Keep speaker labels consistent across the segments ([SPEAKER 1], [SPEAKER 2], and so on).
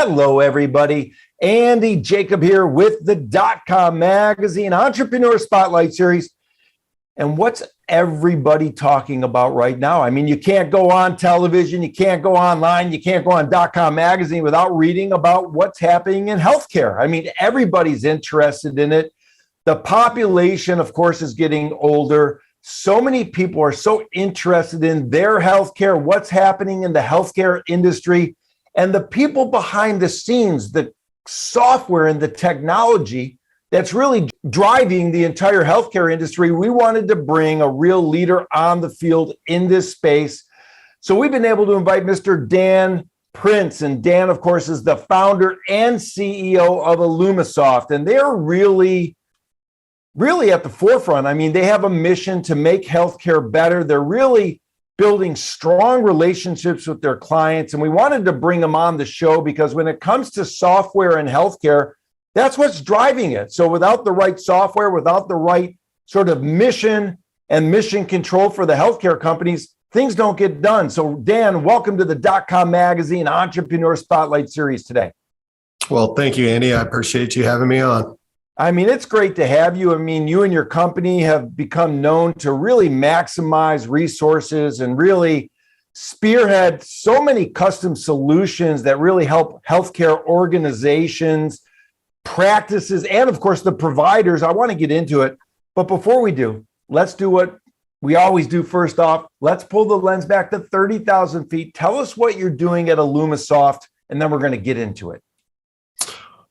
[SPEAKER 1] Hello, everybody. Andy Jacob here with the DotCom magazine Entrepreneur Spotlight Series. And what's everybody talking about right now? I mean, you can't go on television, you can't go online, you can't go on DotCom magazine without reading about what's happening in healthcare. I mean, everybody's interested in it. The population, of course, is getting older. So many people are so interested in their healthcare, what's happening in the healthcare industry. And the people behind the scenes, the software and the technology that's really driving the entire healthcare industry, we wanted to bring a real leader on the field in this space. So we've been able to invite Mr. Dan Prince. And Dan, of course, is the founder and CEO of Illumasoft. And they're really at the forefront. I mean, they have a mission to make healthcare better. They're really building strong relationships with their clients. And we wanted to bring them on the show because when it comes to software and healthcare, that's what's driving it. So without the right software, without the right sort of mission and mission control for the healthcare companies, things don't get done. So Dan, welcome to the DotCom magazine Entrepreneur Spotlight Series today.
[SPEAKER 2] Well, thank you, Andy. I appreciate you having me on.
[SPEAKER 1] I mean, it's great to have you. I mean, you and your company have become known to really maximize resources and really spearhead so many custom solutions that really help healthcare organizations, practices, and of course, the providers. I want to get into it. But before we do, let's do what we always do first off. Let's pull the lens back to 30,000 feet. Tell us what you're doing at Illumasoft, and then we're going to get into it.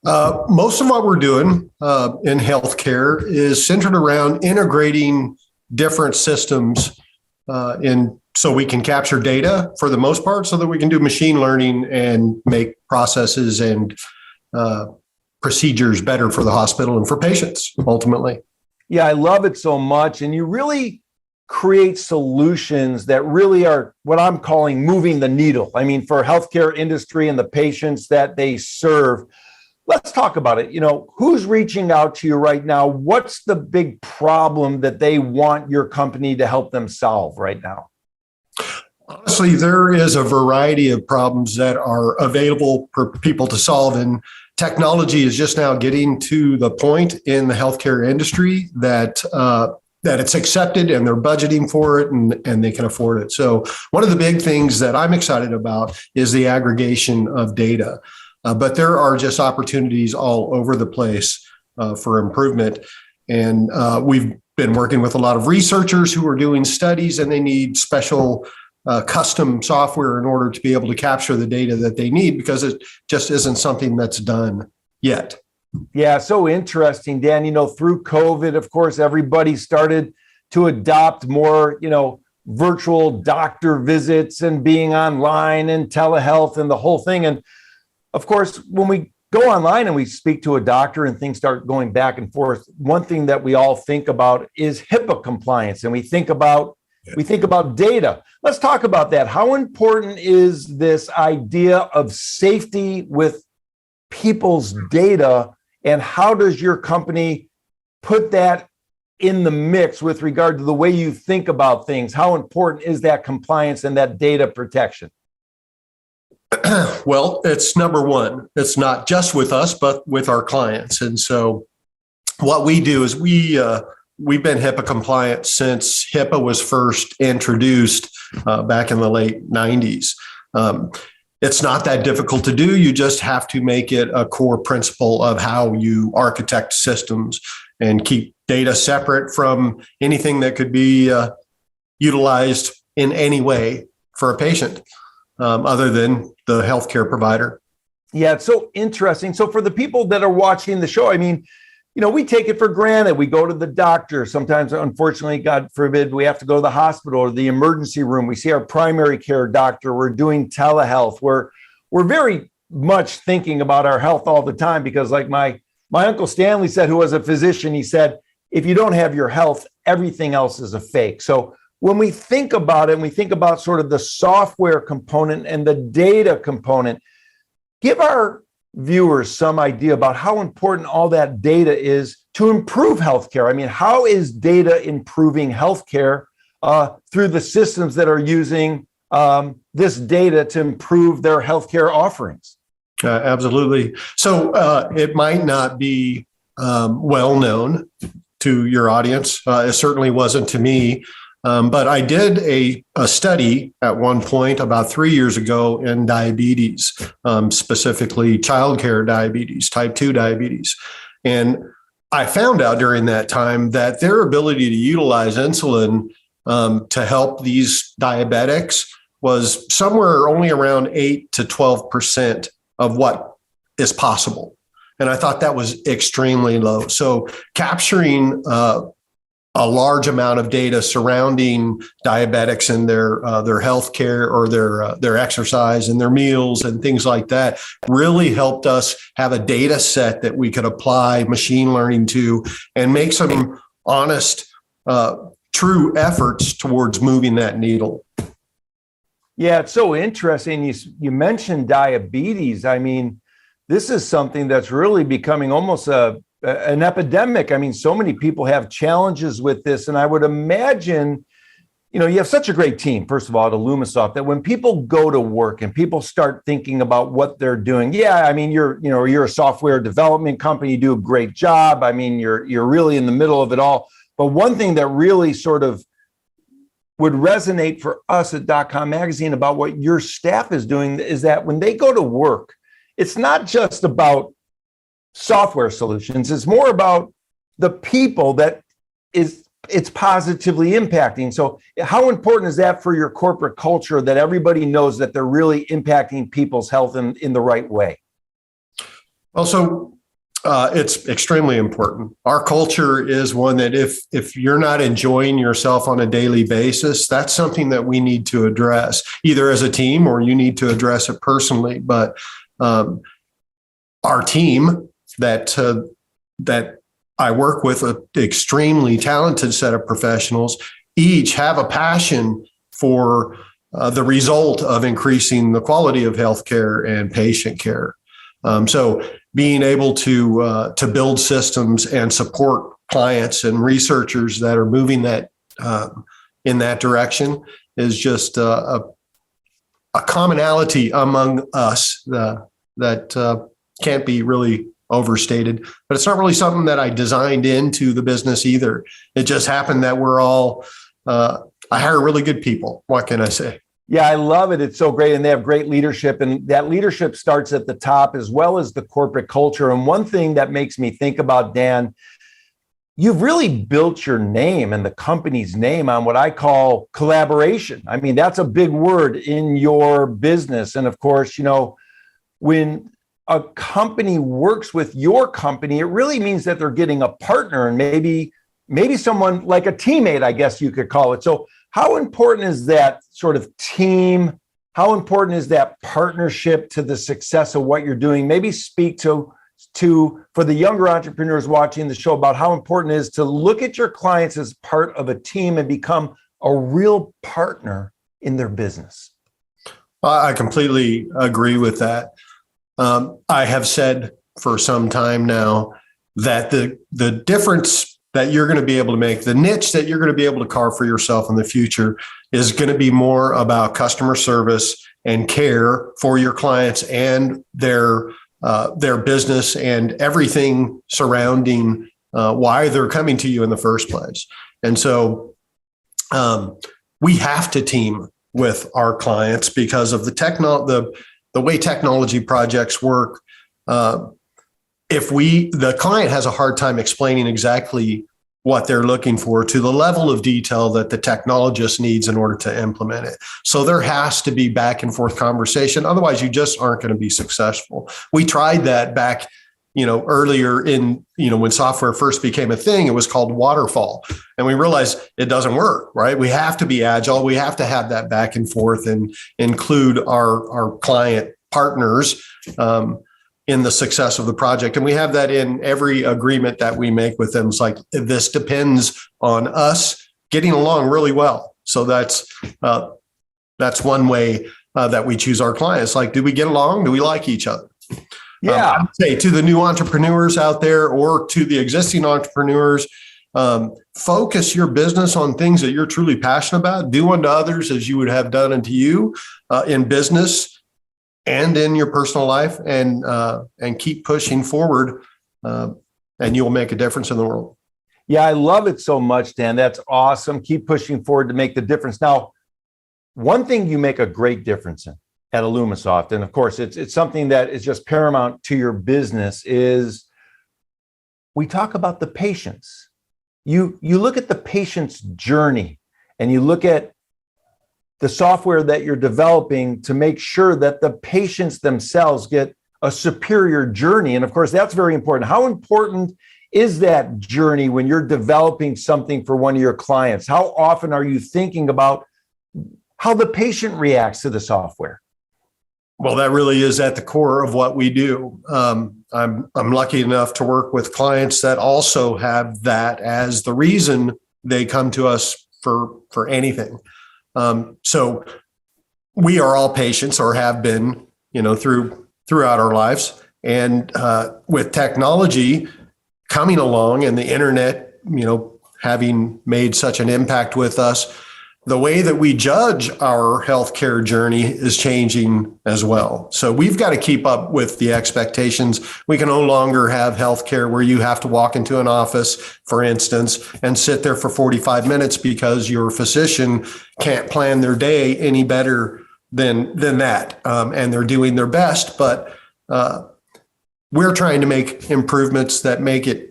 [SPEAKER 2] Most of what we're doing in healthcare is centered around integrating different systems so we can capture data for the most part so that we can do machine learning and make processes and procedures better for the hospital and for patients ultimately.
[SPEAKER 1] Yeah, I love it so much. And you really create solutions that really are what I'm calling moving the needle. I mean, for healthcare industry and the patients that they serve. Let's talk about it. You know, who's reaching out to you right now? What's the big problem that they want your company to help them solve right now?
[SPEAKER 2] Honestly, there is a variety of problems that are available for people to solve. And technology is just now getting to the point in the healthcare industry that it's accepted and they're budgeting for it and they can afford it. So one of the big things that I'm excited about is the aggregation of data. But there are just opportunities all over the place for improvement. And we've been working with a lot of researchers who are doing studies and they need special custom software in order to be able to capture the data that they need because it just isn't something that's done yet.
[SPEAKER 1] Yeah, so interesting, Dan. You know, through COVID, of course, everybody started to adopt more, virtual doctor visits and being online and telehealth and the whole thing. And of course, when we go online and we speak to a doctor and things start going back and forth, one thing that we all think about is HIPAA compliance, and we think about data. Let's talk about that. How important is this idea of safety with people's data, and how does your company put that in the mix with regard to the way you think about things? How important is that compliance and that data protection?
[SPEAKER 2] Well, it's number one. It's not just with us, but with our clients. And so what we do is we've been HIPAA compliant since HIPAA was first introduced back in the late 90s. It's not that difficult to do. You just have to make it a core principle of how you architect systems and keep data separate from anything that could be utilized in any way for a patient. Other than the healthcare provider.
[SPEAKER 1] Yeah, it's so interesting. So for the people that are watching the show, I mean, we take it for granted. We go to the doctor. Sometimes, unfortunately, God forbid, we have to go to the hospital or the emergency room. We see our primary care doctor. We're doing telehealth. We're very much thinking about our health all the time because like my Uncle Stanley said, who was a physician, he said, if you don't have your health, everything else is a fake. So when we think about it, and we think about sort of the software component and the data component, give our viewers some idea about how important all that data is to improve healthcare. I mean, how is data improving healthcare through the systems that are using this data to improve their healthcare offerings?
[SPEAKER 2] Absolutely. So it might not be well known to your audience. It certainly wasn't to me. But I did a study at one point about 3 years ago in diabetes, specifically childcare diabetes, type 2 diabetes. And I found out during that time that their ability to utilize insulin to help these diabetics was somewhere only around 8 to 12% of what is possible. And I thought that was extremely low. So capturing a large amount of data surrounding diabetics and their health care or their exercise and their meals and things like that really helped us have a data set that we could apply machine learning to and make some honest, true efforts towards moving that needle.
[SPEAKER 1] Yeah, it's so interesting. You mentioned diabetes. I mean, this is something that's really becoming almost an epidemic. I mean, so many people have challenges with this. And I would imagine, you have such a great team, first of all, at Illumasoft, that when people go to work and people start thinking about what they're doing, yeah, I mean, you're a software development company, you do a great job. I mean, you're really in the middle of it all. But one thing that really sort of would resonate for us at DotCom Magazine about what your staff is doing is that when they go to work, it's not just about software solutions. It's more about the people that it's positively impacting. So how important is that for your corporate culture that everybody knows that they're really impacting people's health in the right way?
[SPEAKER 2] Also, it's extremely important. Our culture is one that if you're not enjoying yourself on a daily basis, that's something that we need to address, either as a team or you need to address it personally. But our team that I work with, an extremely talented set of professionals, each have a passion for the result of increasing the quality of healthcare and patient care. So being able to build systems and support clients and researchers that are moving that in that direction is just a commonality among us that can't be really overstated. But it's not really something that I designed into the business either. It just happened that we're all, I hire really good people. What can I say?
[SPEAKER 1] Yeah, I love it. It's so great. And they have great leadership. And that leadership starts at the top as well as the corporate culture. And one thing that makes me think about, Dan, you've really built your name and the company's name on what I call collaboration. I mean, that's a big word in your business. And of course, when a company works with your company, it really means that they're getting a partner and maybe someone like a teammate, I guess you could call it. So how important is that sort of team? How important is that partnership to the success of what you're doing? Maybe speak to for the younger entrepreneurs watching the show about how important it is to look at your clients as part of a team and become a real partner in their business.
[SPEAKER 2] I completely agree with that. I have said for some time now that the difference that you're going to be able to make, the niche that you're going to be able to carve for yourself in the future is going to be more about customer service and care for your clients and their business and everything surrounding why they're coming to you in the first place. And so we have to team with our clients because of the way technology projects work. If the client has a hard time explaining exactly what they're looking for to the level of detail that the technologist needs in order to implement it. So there has to be back and forth conversation. Otherwise, you just aren't going to be successful. We tried that back, earlier in, when software first became a thing, it was called waterfall. And we realized it doesn't work, right? We have to be agile. We have to have that back and forth and include our client partners in the success of the project. And we have that in every agreement that we make with them. It's like, this depends on us getting along really well. So that's one way that we choose our clients. Like, do we get along? Do we like each other?
[SPEAKER 1] Yeah.
[SPEAKER 2] I would say to the new entrepreneurs out there or to the existing entrepreneurs, focus your business on things that you're truly passionate about. Do unto others as you would have done unto you in business. and in your personal life, and keep pushing forward, and you'll make a difference in the world.
[SPEAKER 1] Yeah, I love it so much, Dan. That's awesome. Keep pushing forward to make the difference. Now, one thing you make a great difference in at Illumasoft, and of course, it's something that is just paramount to your business, is we talk about the patients. You look at the patient's journey, and you look at the software that you're developing to make sure that the patients themselves get a superior journey. And of course, that's very important. How important is that journey when you're developing something for one of your clients? How often are you thinking about how the patient reacts to the software?
[SPEAKER 2] Well, that really is at the core of what we do. I'm lucky enough to work with clients that also have that as the reason they come to us for anything. So we are all patients, or have been, throughout our lives. And with technology coming along and the internet, having made such an impact with us, the way that we judge our healthcare journey is changing as well. So we've got to keep up with the expectations. We can no longer have healthcare where you have to walk into an office, for instance, and sit there for 45 minutes because your physician can't plan their day any better than that. And they're doing their best, but we're trying to make improvements that make it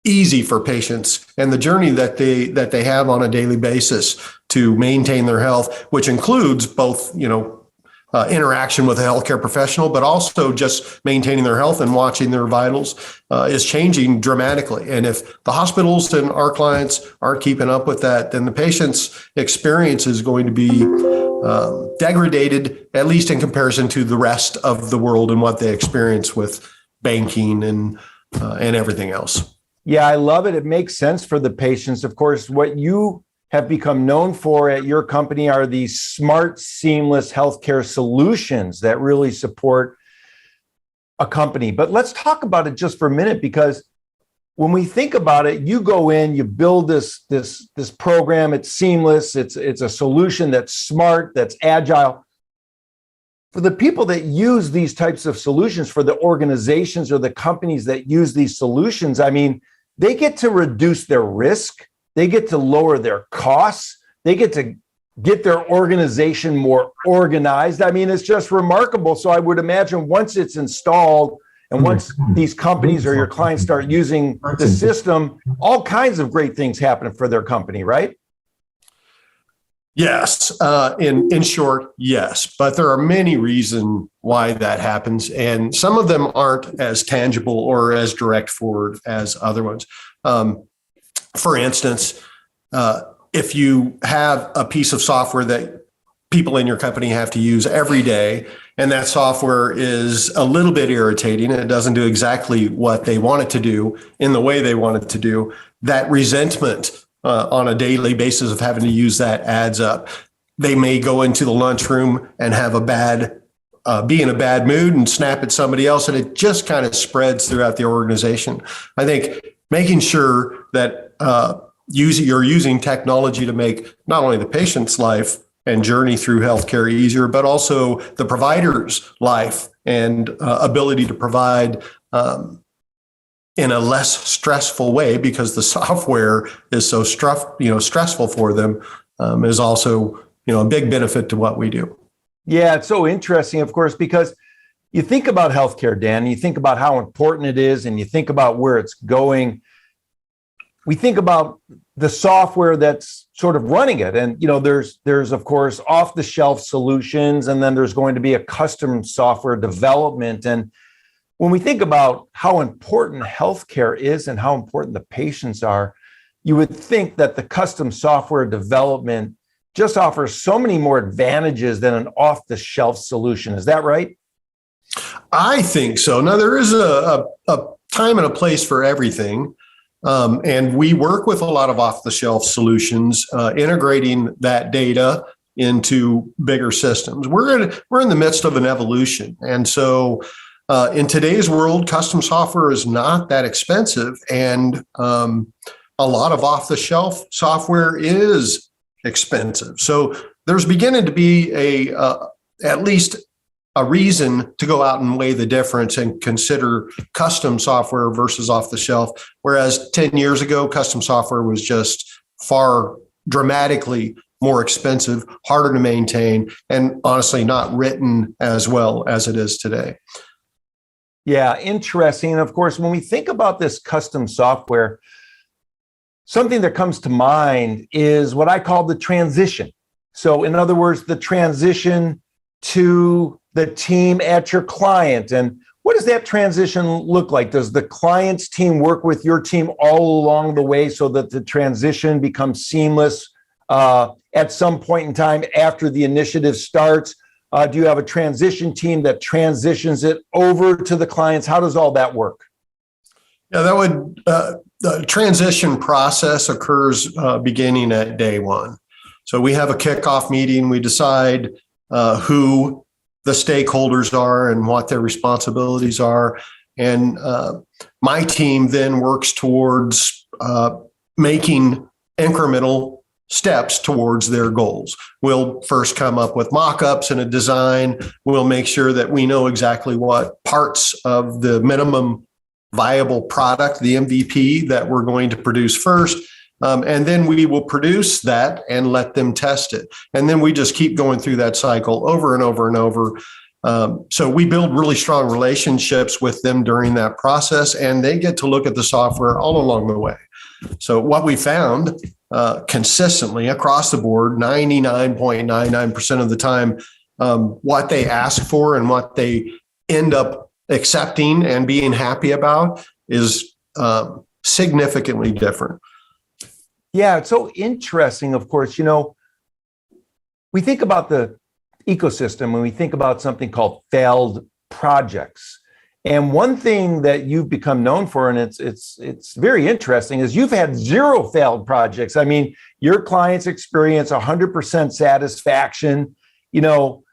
[SPEAKER 2] easy for patients and the journey that they have on a daily basis to maintain their health, which includes both, interaction with a healthcare professional, but also just maintaining their health and watching their vitals is changing dramatically. And if the hospitals and our clients aren't keeping up with that, then the patient's experience is going to be degraded, at least in comparison to the rest of the world and what they experience with banking and everything else.
[SPEAKER 1] Yeah, I love it. It makes sense for the patients. Of course, what you have become known for at your company are these smart, seamless healthcare solutions that really support a company. But let's talk about it just for a minute, because when we think about it, you go in, you build this program, it's seamless, it's a solution that's smart, that's agile. For the people that use these types of solutions, for the organizations or the companies that use these solutions, I mean, they get to reduce their risk, they get to lower their costs, they get to get their organization more organized. I mean, it's just remarkable. So I would imagine once it's installed and once these companies or your clients start using the system, all kinds of great things happen for their company, right?
[SPEAKER 2] Yes. In short, yes. But there are many reasons why that happens. And some of them aren't as tangible or as direct forward as other ones. For instance, if you have a piece of software that people in your company have to use every day, and that software is a little bit irritating, and it doesn't do exactly what they want it to do in the way they want it to do, that resentment on a daily basis of having to use that adds up. They may go into the lunchroom and have be in a bad mood and snap at somebody else, and it just kind of spreads throughout the organization. I think making sure that you're using technology to make not only the patient's life and journey through healthcare easier, but also the provider's life and ability to provide in a less stressful way, because the software is so stressful for them, is also a big benefit to what we do.
[SPEAKER 1] Yeah, it's so interesting, of course, because you think about healthcare, Dan, and you think about how important it is, and you think about where it's going. We think about the software that's sort of running it. And, there's of course, off-the-shelf solutions, and then there's going to be a custom software development. And when we think about how important healthcare is and how important the patients are, you would think that the custom software development just offers so many more advantages than an off-the-shelf solution. Is that right?
[SPEAKER 2] I think so. Now, there is a time and a place for everything. And we work with a lot of off-the-shelf solutions, integrating that data into bigger systems. We're in the midst of an evolution. And so in today's world, custom software is not that expensive. And a lot of off-the-shelf software is expensive. So there's beginning to be at least a reason to go out and weigh the difference and consider custom software versus off the shelf. Whereas 10 years ago, custom software was just far dramatically more expensive, harder to maintain, and honestly not written as well as it is today.
[SPEAKER 1] Yeah, interesting. And of course, when we think about this custom software, something that comes to mind is what I call the transition. So in other words, the transition to the team at your client. And what does that transition look like? Does the client's team work with your team all along the way so that the transition becomes seamless at some point in time after the initiative starts? Do you have a transition team that transitions it over to the clients? How does all that work?
[SPEAKER 2] Yeah, that would the transition process occurs beginning at day one. So we have a kickoff meeting. We decide who the stakeholders are and what their responsibilities are. And my team then works towards making incremental steps towards their goals. We'll first come up with mock-ups and a design. We'll make sure that we know exactly what parts of the minimum viable product, the MVP, that we're going to produce first. And then we will produce that and let them test it. And then we just keep going through that cycle over and over and over. So we build really strong relationships with them during that process, and they get to look at the software all along the way. So what we found consistently across the board, 99.99% of the time, what they ask for and what they end up accepting and being happy about is significantly different.
[SPEAKER 1] Yeah, it's so interesting, of course. You know, we think about the ecosystem when we think about something called failed projects. And one thing that you've become known for, and it's very interesting, is you've had 0 failed projects. I mean, your clients experience 100% satisfaction, you know,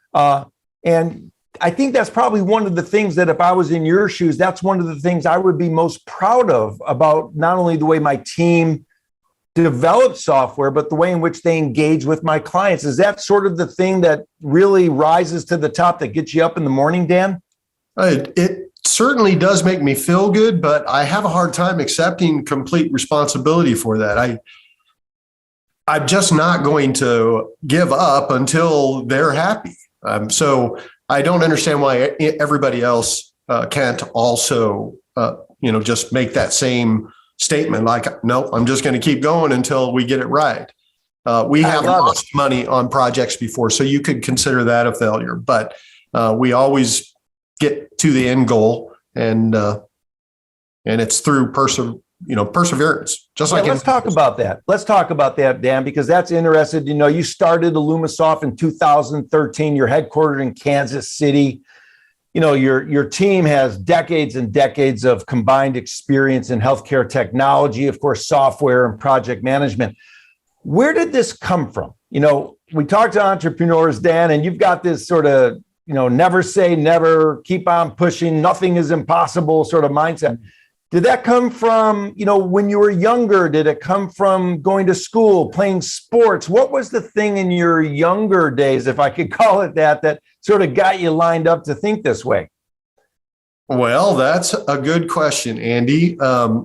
[SPEAKER 1] and I think that's probably one of the things that if I was in your shoes, that's one of the things I would be most proud of about not only the way my team develop software, but the way in which they engage with my clients. Is that sort of the thing that really rises to the top that gets you up in the morning, Dan?
[SPEAKER 2] It certainly does make me feel good, but I have a hard time accepting complete responsibility for that. I'm just not going to give up until they're happy. So I don't understand why everybody else can't also, just make that same statement, like, no, I'm just going to keep going until we get it right. We have lost money on projects before, so you could consider that a failure, but we always get to the end goal, and it's through perseverance. Just like
[SPEAKER 1] let's talk about that. Let's talk about that, Dan, because that's interesting. You know, you started Illumasoft in 2013. You're headquartered in Kansas City. You know, your team has decades and decades of combined experience in healthcare technology, of course, software and project management. Where did this come from? You know, we talk to entrepreneurs, Dan, and you've got this sort of, never say never, keep on pushing, nothing is impossible sort of mindset. Did that come from, when you were younger? Did it come from going to school, playing sports? What was the thing in your younger days, if I could call it that sort of got you lined up to think this way?
[SPEAKER 2] Well, that's a good question, Andy.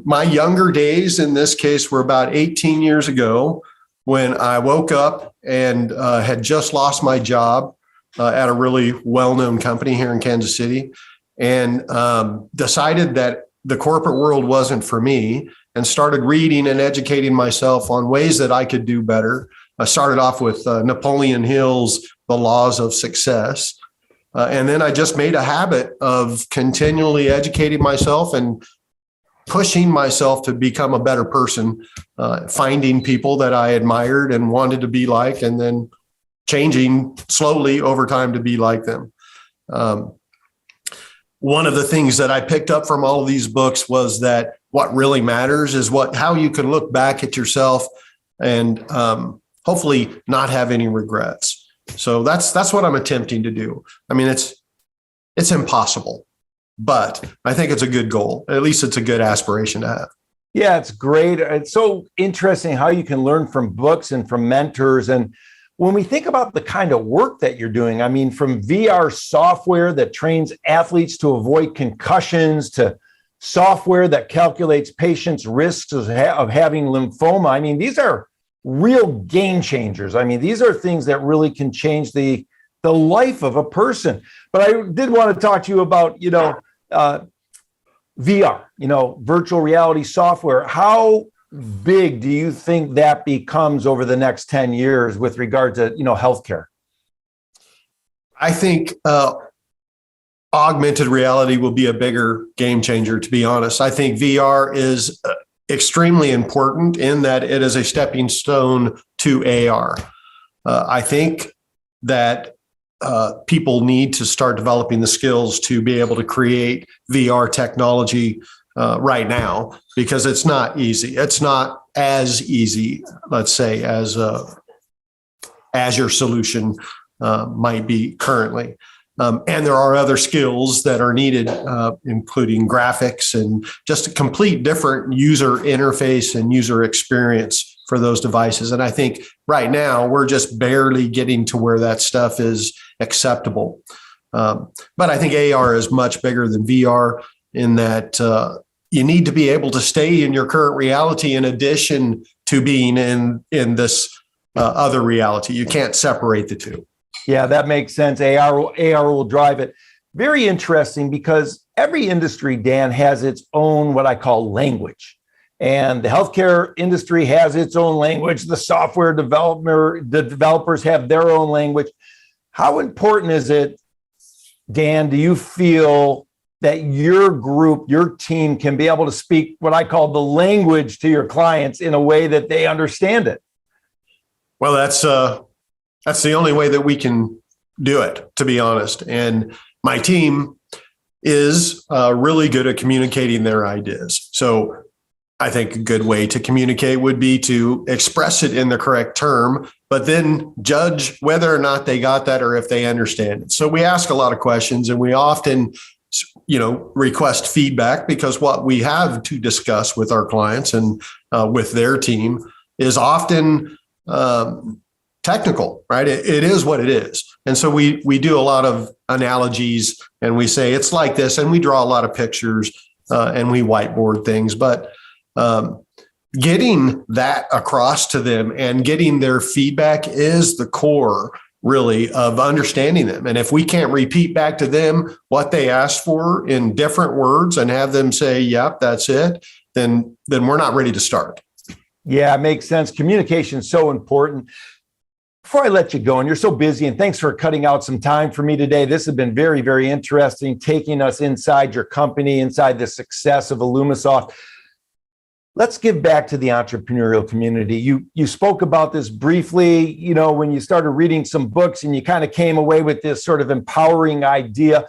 [SPEAKER 2] My younger days in this case were about 18 years ago when I woke up and had just lost my job at a really well-known company here in Kansas City, and decided that the corporate world wasn't for me, and started reading and educating myself on ways that I could do better. I started off with Napoleon Hill's The Laws of Success. And then I just made a habit of continually educating myself and pushing myself to become a better person, finding people that I admired and wanted to be like, and then changing slowly over time to be like them. One of the things that I picked up from all of these books was that what really matters is how you can look back at yourself and hopefully not have any regrets. So that's what I'm attempting to do. I mean, it's impossible, but I think it's a good goal. At least it's a good aspiration to have. Yeah,
[SPEAKER 1] it's great. It's so interesting how you can learn from books and from mentors. And when we think about the kind of work that you're doing, I mean, from VR software that trains athletes to avoid concussions to software that calculates patients' risks of having lymphoma, I mean, these are real game changers. I mean, these are things that really can change the life of a person. But I did want to talk to you about, VR, virtual reality software. How big do you think that becomes over the next 10 years with regard to, healthcare?
[SPEAKER 2] I think augmented reality will be a bigger game changer, to be honest. I think VR is extremely important in that it is a stepping stone to AR. I think that people need to start developing the skills to be able to create VR technology right now, because it's not easy. It's not as easy, let's say, as your solution might be currently. And there are other skills that are needed, including graphics and just a complete different user interface and user experience for those devices. And I think right now we're just barely getting to where that stuff is acceptable. But I think AR is much bigger than VR in that you need to be able to stay in your current reality in addition to being in this other reality. You can't separate the two.
[SPEAKER 1] Yeah, that makes sense. AR will drive it. Very interesting, because every industry, Dan, has its own what I call language. And the healthcare industry has its own language. The software developers have their own language. How important is it, Dan, do you feel that your group, your team can be able to speak what I call the language to your clients in a way that they understand it?
[SPEAKER 2] Well, that's the only way that we can do it, to be honest. And my team is really good at communicating their ideas. So I think a good way to communicate would be to express it in the correct term, but then judge whether or not they got that or if they understand it. So we ask a lot of questions, and we often, request feedback, because what we have to discuss with our clients and with their team is often technical, right? It is what it is. And so we do a lot of analogies, and we say it's like this, and we draw a lot of pictures and we whiteboard things. But getting that across to them and getting their feedback is the core, really, of understanding them. And if we can't repeat back to them what they asked for in different words and have them say, yep, that's it, then we're not ready to start.
[SPEAKER 1] Yeah, it makes sense. Communication is so important. Before I let you go, and you're so busy, and thanks for cutting out some time for me today. This has been very, very interesting, taking us inside your company, inside the success of Illumasoft. Let's give back to the entrepreneurial community. You spoke about this briefly, when you started reading some books, and you kind of came away with this sort of empowering idea.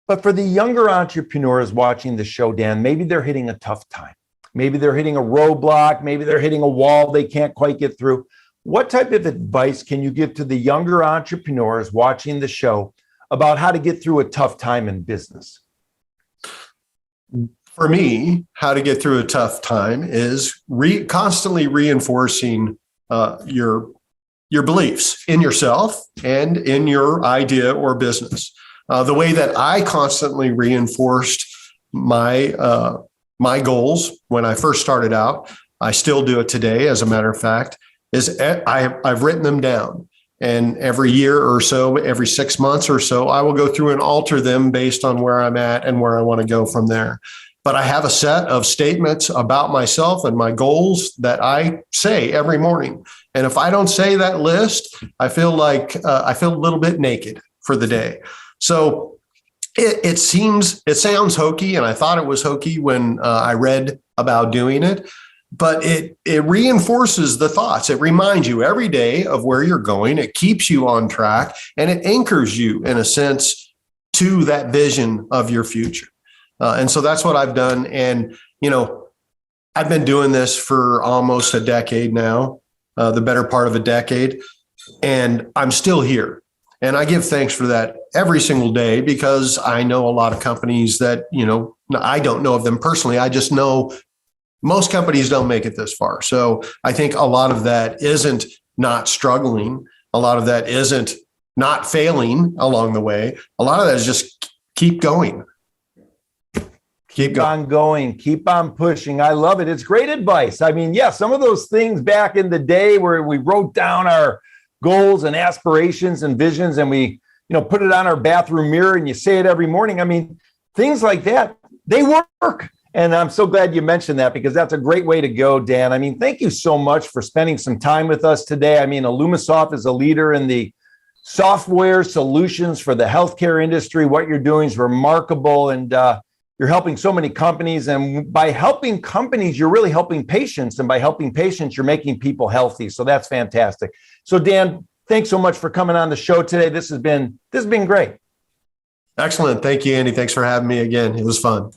[SPEAKER 1] But for the younger entrepreneurs watching the show, Dan, maybe they're hitting a tough time. Maybe they're hitting a roadblock. Maybe they're hitting a wall they can't quite get through. What type of advice can you give to the younger entrepreneurs watching the show about how to get through a tough time in business?
[SPEAKER 2] For me, how to get through a tough time is constantly reinforcing your beliefs in yourself and in your idea or business. The way that I constantly reinforced my goals when I first started out, I still do it today, as a matter of fact, is I've written them down. And every year or so, every 6 months or so, I will go through and alter them based on where I'm at and where I want to go from there. But I have a set of statements about myself and my goals that I say every morning. And if I don't say that list, I feel like I feel a little bit naked for the day. So it sounds hokey, and I thought it was hokey when I read about doing it. But it reinforces the thoughts. It reminds you every day of where you're going. It keeps you on track, and it anchors you, in a sense, to that vision of your future. And so that's what I've done. And, I've been doing this for almost a decade now, the better part of a decade, and I'm still here. And I give thanks for that every single day, because I know a lot of companies that, I don't know of them personally. I just know most companies don't make it this far. So I think a lot of that isn't not struggling. A lot of that isn't not failing along the way. A lot of that is just keep going. Keep
[SPEAKER 1] on going, keep on pushing. I love it. It's great advice. I mean, yeah, some of those things back in the day where we wrote down our goals and aspirations and visions and we, put it on our bathroom mirror and you say it every morning. I mean, things like that, they work. And I'm so glad you mentioned that because that's a great way to go, Dan. I mean, thank you so much for spending some time with us today. I mean, Illumasoft is a leader in the software solutions for the healthcare industry. What you're doing is remarkable. And you're helping so many companies. And by helping companies, you're really helping patients. And by helping patients, you're making people healthy. So that's fantastic. So Dan, thanks so much for coming on the show today. This has been great.
[SPEAKER 2] Excellent. Thank you, Andy. Thanks for having me again. It was fun.